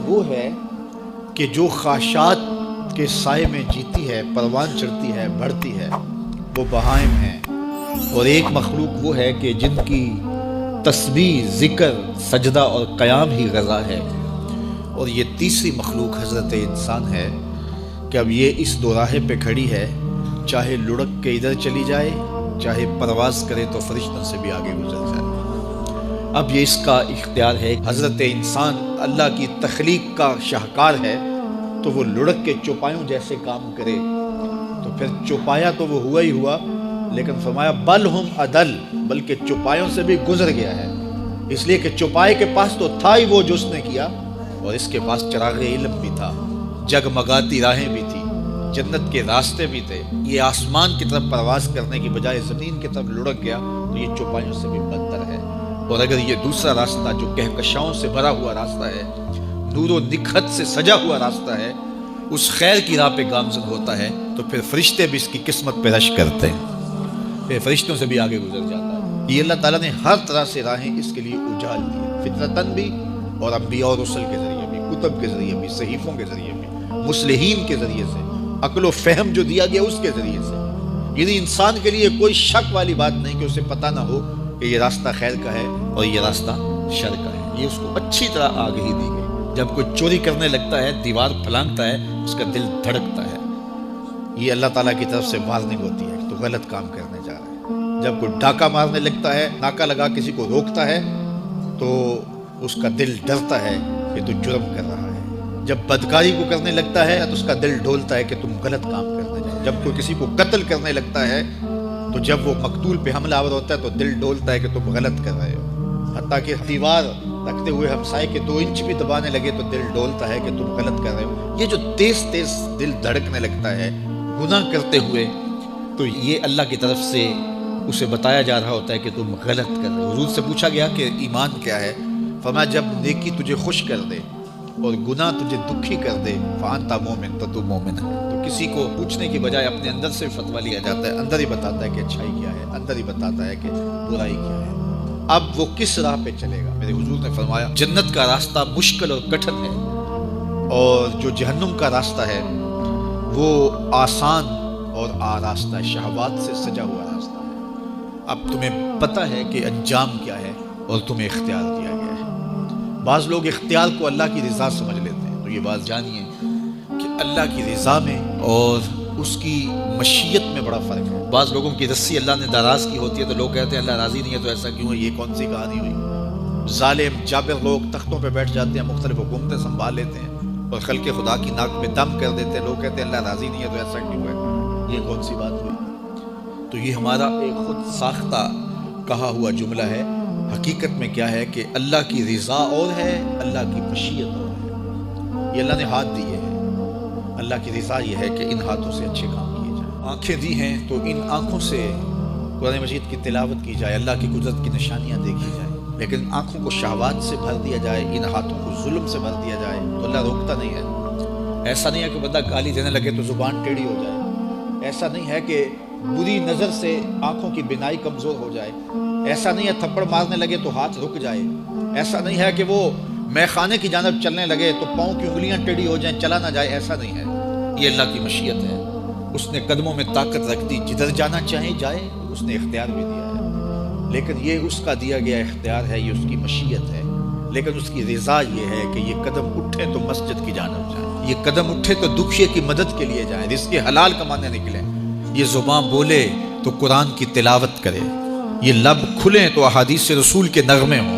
وہ ہے کہ جو خواہشات کے سائے میں جیتی ہے، پروان چڑھتی ہے، بڑھتی ہے، وہ بہائم ہیں، اور ایک مخلوق وہ ہے کہ جن کی تسبیح، ذکر، سجدہ اور قیام ہی غذا ہے، اور یہ تیسری مخلوق حضرت انسان ہے کہ اب یہ اس دوراہے پہ کھڑی ہے، چاہے لڑک کے ادھر چلی جائے، چاہے پرواز کرے تو فرشتوں سے بھی آگے گزر جائے۔ اب یہ اس کا اختیار ہے۔ حضرت انسان اللہ کی تخلیق کا شاہکار ہے، تو وہ لڑک کے چوپایوں جیسے کام کرے تو پھر چوپایا تو وہ ہوا ہی ہوا، لیکن فرمایا بل ہم عدل، بلکہ چوپایوں سے بھی گزر گیا ہے، اس لیے کہ چوپائے کے پاس تو تھا ہی وہ جو اس نے کیا، اور اس کے پاس چراغ علم بھی تھا، جگمگاتی راہیں بھی تھی، جنت کے راستے بھی تھے۔ یہ آسمان کی طرف پرواز کرنے کی بجائے زمین کی طرف لڑک گیا تو یہ چوپایوں سے بھی بدتر ہے۔ اور اگر یہ دوسرا راستہ جو کہکشاؤں سے بھرا ہوا راستہ ہے، نور و نکھت سے سجا ہوا راستہ ہے، اس خیر کی راہ پہ گامزن ہوتا ہے تو پھر فرشتے بھی اس کی قسمت پہ رش کرتے ہیں، پھر فرشتوں سے بھی آگے گزر جاتا ہے۔ یہ اللہ تعالیٰ نے ہر طرح سے راہیں اس کے لیے اجال دی، فطرتاً بھی، اور انبیاء اور رسل کے ذریعے بھی، کتب کے ذریعے بھی، صحیفوں کے ذریعے بھی، مصلحین کے ذریعے سے، عقل و فہم جو دیا گیا اس کے ذریعے سے۔ یعنی انسان کے لیے کوئی شک والی بات نہیں کہ اسے پتہ نہ ہو کہ یہ راستہ خیر کا ہے اور یہ راستہ شر کا ہے، یہ اس کو اچھی طرح آگہی دی گئی۔ جب کوئی چوری کرنے لگتا ہے، دیوار پھلانگتا ہے، اس کا دل دھڑکتا ہے، یہ اللہ تعالیٰ کی طرف سے وارننگ ہوتی ہے کہ تو غلط کام کرنے جا رہا ہے۔ جب کوئی ڈاکہ مارنے لگتا ہے، ناکہ لگا کسی کو روکتا ہے، تو اس کا دل ڈرتا ہے کہ تو جرم کر رہا ہے۔ جب بدکاری کو کرنے لگتا ہے تو اس کا دل ڈولتا ہے کہ تم غلط کام کرنے جا رہے۔ جب کوئی کسی کو قتل کرنے لگتا ہے تو جب وہ مقتول پہ حملہ آور ہوتا ہے تو دل ڈولتا ہے کہ تم غلط کر رہے ہو۔ حتیٰ کہ دیوار رکھتے ہوئے ہمسائے کے 2 انچ بھی دبانے لگے تو دل ڈولتا ہے کہ تم غلط کر رہے ہو۔ یہ جو تیز تیز دل دھڑکنے لگتا ہے گناہ کرتے ہوئے، تو یہ اللہ کی طرف سے اسے بتایا جا رہا ہوتا ہے کہ تم غلط کر رہے ہو۔ حضور سے پوچھا گیا کہ ایمان کیا ہے؟ فرمایا جب نیکی تجھے خوش کر دے اور گناہ تجھے دکھی کر دے، فانتا مومن، تو تو مومن ہے۔ تو کسی کو پوچھنے کی بجائے اپنے اندر سے فتویٰ لیا جاتا ہے، اندر ہی بتاتا ہے کہ اچھائی کیا ہے، اندر ہی بتاتا ہے کہ برائی کیا ہے۔ اب وہ کس راہ پہ چلے گا؟ میرے حضور نے فرمایا جنت کا راستہ مشکل اور کٹھن ہے، اور جو جہنم کا راستہ ہے وہ آسان اور آراستہ ہے، شہوات سے سجا ہوا راستہ ہے۔ اب تمہیں پتہ ہے کہ انجام کیا ہے اور تمہیں اختیار دیا گیا ہے۔ بعض لوگ اختیار کو اللہ کی رضا سمجھ لیتے ہیں، تو یہ بات جانیے کہ اللہ کی رضا میں اور اس کی مشیت میں بڑا فرق ہے۔ بعض لوگوں کی رسی اللہ نے دراز کی ہوتی ہے تو لوگ کہتے ہیں اللہ راضی نہیں ہے تو ایسا کیوں ہے، یہ کون سی کہانی ہوئی۔ ظالم جابر لوگ تختوں پہ بیٹھ جاتے ہیں، مختلف حکومتیں سنبھال لیتے ہیں اور خلق خدا کی ناک میں دم کر دیتے ہیں، لوگ کہتے ہیں اللہ راضی نہیں ہے تو ایسا کیوں ہے، یہ کون سی بات ہوئی۔ تو یہ ہمارا ایک خود ساختہ کہا ہوا جملہ ہے۔ حقیقت میں کیا ہے کہ اللہ کی رضا اور ہے، اللہ کی مشیت اور ہے۔ یہ اللہ نے ہاتھ دیے ہیں، اللہ کی رضا یہ ہے کہ ان ہاتھوں سے اچھے کام کیے جائیں۔ آنکھیں دی ہیں تو ان آنکھوں سے قرآن مجید کی تلاوت کی جائے، اللہ کی قدرت کی نشانیاں دیکھی جائیں، لیکن آنکھوں کو شہوات سے بھر دیا جائے، ان ہاتھوں کو ظلم سے بھر دیا جائے تو اللہ روکتا نہیں ہے۔ ایسا نہیں ہے کہ بندہ گالی دینے لگے تو زبان ٹیڑھی ہو جائے، ایسا نہیں ہے کہ بری نظر سے آنکھوں کی بینائی کمزور ہو جائے، ایسا نہیں ہے تھپڑ مارنے لگے تو ہاتھ رک جائے، ایسا نہیں ہے کہ وہ مے خانے کی جانب چلنے لگے تو پاؤں کی انگلیاں ٹیڑھی ہو جائیں، چلا نہ جائے، ایسا نہیں ہے۔ یہ اللہ کی مشیت ہے، اس نے قدموں میں طاقت رکھ دی، جدھر جانا چاہے جائے، اس نے اختیار بھی دیا ہے، لیکن یہ اس کا دیا گیا اختیار ہے، یہ اس کی مشیت ہے، لیکن اس کی رضا یہ ہے کہ یہ قدم اٹھے تو مسجد کی جانب جائیں، یہ قدم اٹھے تو دکھیے کی مدد کے لیے جائیں، رزق حلال کمانے نکلیں، یہ زبان بولے تو قرآن کی تلاوت کرے، یہ لب کھلیں تو احادیث رسول کے نغمے ہوں،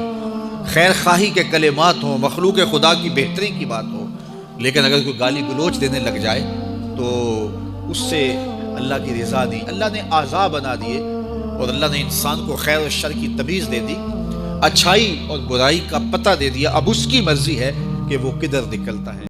خیر خواہی کے کلمات ہوں، مخلوق خدا کی بہتری کی بات ہو۔ لیکن اگر کوئی گالی گلوچ دینے لگ جائے تو اس سے اللہ کی رضا نہیں، اللہ نے اعضاء بنا دیے اور اللہ نے انسان کو خیر و شر کی تمیز دے دی، اچھائی اور برائی کا پتہ دے دیا، اب اس کی مرضی ہے کہ وہ کدھر نکلتا ہے۔